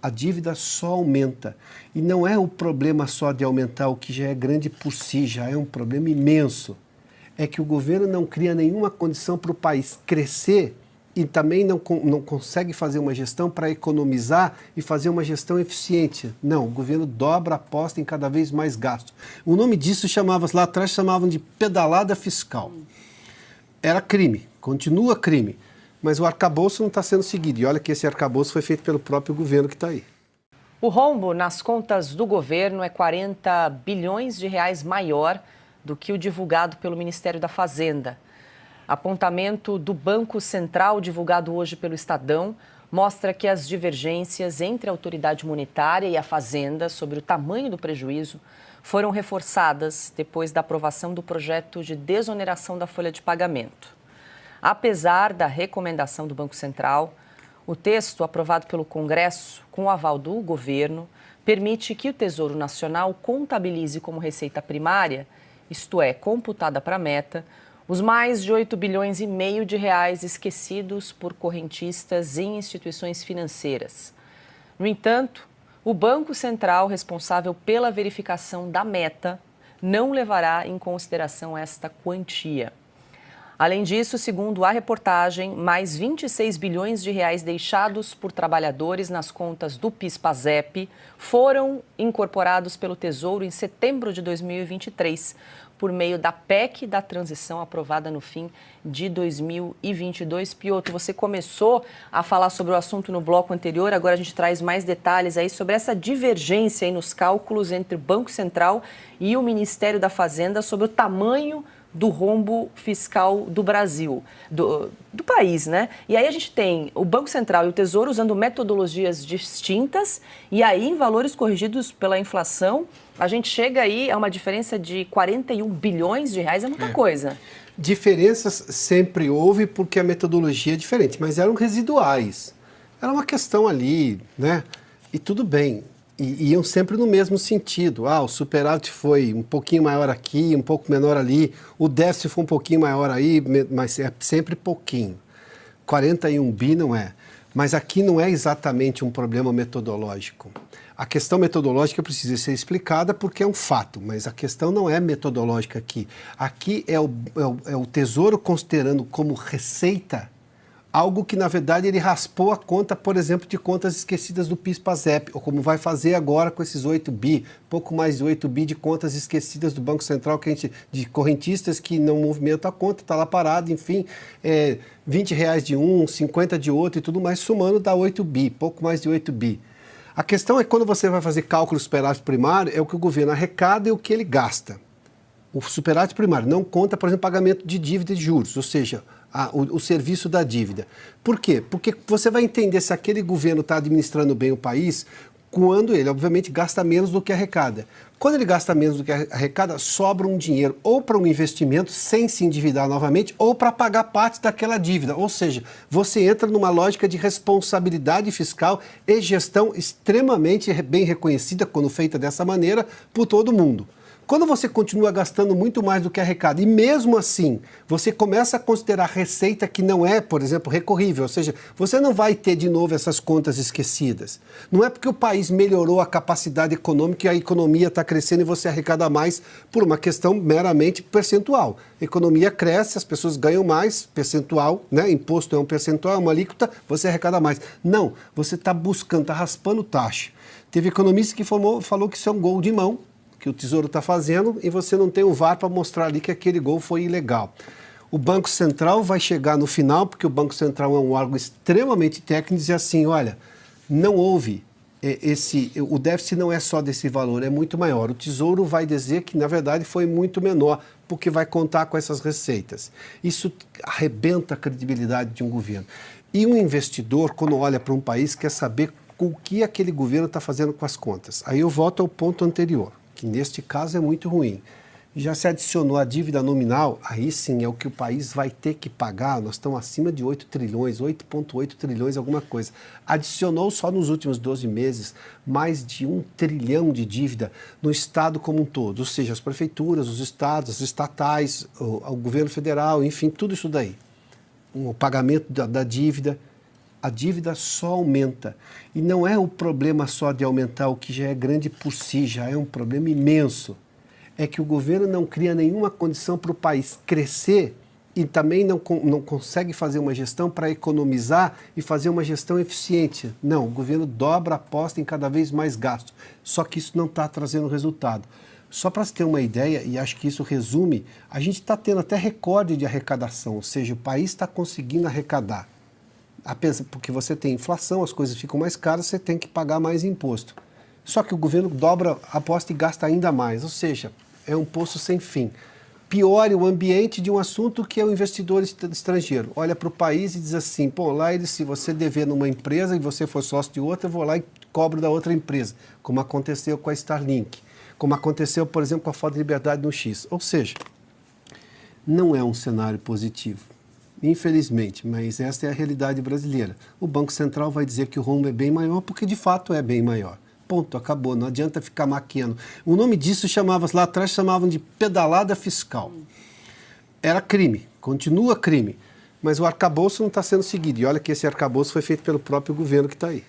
A dívida só aumenta. E não é o problema só de aumentar o que já é grande por si, já é um problema imenso. É que o governo não cria nenhuma condição para o país crescer e também não consegue fazer uma gestão para economizar e fazer uma gestão eficiente. Não, o governo dobra a aposta em cada vez mais gasto. O nome disso lá atrás chamavam de pedalada fiscal. Era crime, continua crime. Mas o arcabouço não está sendo seguido. E olha que esse arcabouço foi feito pelo próprio governo que está aí. O rombo nas contas do governo é 40 bilhões de reais maior do que o divulgado pelo Ministério da Fazenda. Apontamento do Banco Central, divulgado hoje pelo Estadão, mostra que as divergências entre a autoridade monetária e a Fazenda sobre o tamanho do prejuízo foram reforçadas depois da aprovação do projeto de desoneração da folha de pagamento. Apesar da recomendação do Banco Central, o texto aprovado pelo Congresso, com o aval do governo, permite que o Tesouro Nacional contabilize como receita primária, isto é, computada para a meta, os mais de 8 bilhões e meio de reais esquecidos por correntistas em instituições financeiras. No entanto, o Banco Central, responsável pela verificação da meta, não levará em consideração esta quantia. Além disso, segundo a reportagem, mais 26 bilhões de reais deixados por trabalhadores nas contas do PIS/PASEP foram incorporados pelo Tesouro em setembro de 2023, por meio da PEC da transição aprovada no fim de 2022. Piotr, você começou a falar sobre o assunto no bloco anterior, agora a gente traz mais detalhes aí sobre essa divergência aí nos cálculos entre o Banco Central e o Ministério da Fazenda sobre o tamanho do rombo fiscal do Brasil, do país, né? E aí a gente tem o Banco Central e o Tesouro usando metodologias distintas e aí em valores corrigidos pela inflação, a gente chega aí a uma diferença de 41 bilhões de reais, é muita coisa. Diferenças sempre houve porque a metodologia é diferente, mas eram residuais. Era uma questão ali, né? E tudo bem. E iam sempre no mesmo sentido. O superávit foi um pouquinho maior aqui, um pouco menor ali. O déficit foi um pouquinho maior aí, mas é sempre pouquinho. 41 bi não é. Mas aqui não é exatamente um problema metodológico. A questão metodológica precisa ser explicada porque é um fato, mas a questão não é metodológica aqui. Aqui é o Tesouro considerando como receita algo que, na verdade, ele raspou a conta, por exemplo, de contas esquecidas do PIS/PASEP, ou como vai fazer agora com esses 8 bi, pouco mais de 8 bi de contas esquecidas do Banco Central, de correntistas que não movimentam a conta, está lá parado, enfim, 20 reais de um, 50 de outro e tudo mais, somando dá 8 bi, pouco mais de 8 bi. A questão é que quando você vai fazer cálculo superávit primário, é o que o governo arrecada e o que ele gasta. O superávit primário não conta, por exemplo, pagamento de dívida de juros, ou seja, o serviço da dívida. Por quê? Porque você vai entender se aquele governo está administrando bem o país quando ele, obviamente, gasta menos do que arrecada. Quando ele gasta menos do que arrecada, sobra um dinheiro ou para um investimento sem se endividar novamente ou para pagar parte daquela dívida. Ou seja, você entra numa lógica de responsabilidade fiscal e gestão extremamente bem reconhecida, quando feita dessa maneira, por todo mundo. Quando você continua gastando muito mais do que arrecada e mesmo assim você começa a considerar receita que não é, por exemplo, recorrível, ou seja, você não vai ter de novo essas contas esquecidas. Não é porque o país melhorou a capacidade econômica e a economia está crescendo e você arrecada mais por uma questão meramente percentual. A economia cresce, as pessoas ganham mais, percentual, né? Imposto é um percentual, é uma alíquota, você arrecada mais. Não, você está buscando, está raspando taxa. Teve economista que falou que isso é um gol de mão, que o Tesouro está fazendo, e você não tem o VAR para mostrar ali que aquele gol foi ilegal. O Banco Central vai chegar no final, porque o Banco Central é um órgão extremamente técnico, e dizer assim, olha, não houve o déficit não é só desse valor, é muito maior. O Tesouro vai dizer que, na verdade, foi muito menor, porque vai contar com essas receitas. Isso arrebenta a credibilidade de um governo. E um investidor, quando olha para um país, quer saber o que aquele governo está fazendo com as contas. Aí eu volto ao ponto anterior, que neste caso é muito ruim. Já se adicionou a dívida nominal, aí sim é o que o país vai ter que pagar, nós estamos acima de 8 trilhões, 8,8 trilhões, alguma coisa. Adicionou só nos últimos 12 meses mais de 1 trilhão de dívida no Estado como um todo, ou seja, as prefeituras, os estados, as estatais, o governo federal, enfim, tudo isso daí. O pagamento da dívida. a dívida só aumenta. E não é o problema só de aumentar o que já é grande por si, já é um problema imenso. É que o governo não cria nenhuma condição para o país crescer e também não consegue fazer uma gestão para economizar e fazer uma gestão eficiente. Não, o governo dobra a aposta em cada vez mais gasto. Só que isso não está trazendo resultado. Só para você ter uma ideia, e acho que isso resume, a gente está tendo até recorde de arrecadação, ou seja, o país está conseguindo arrecadar. Porque você tem inflação, as coisas ficam mais caras, você tem que pagar mais imposto. Só que o governo dobra a aposta e gasta ainda mais, ou seja, é um poço sem fim. Piore o ambiente de um assunto que é o investidor estrangeiro. Olha para o país e diz assim, pô, lá se você dever numa empresa e você for sócio de outra, eu vou lá e cobro da outra empresa, como aconteceu com a Starlink, como aconteceu, por exemplo, com a Foto de Liberdade no X. Ou seja, não é um cenário positivo. Infelizmente, mas essa é a realidade brasileira. O Banco Central vai dizer que o rombo é bem maior, porque de fato é bem maior. Ponto, acabou, não adianta ficar maquiando. O nome disso lá atrás chamavam de pedalada fiscal. Era crime, continua crime, mas o arcabouço não está sendo seguido. E olha que esse arcabouço foi feito pelo próprio governo que está aí.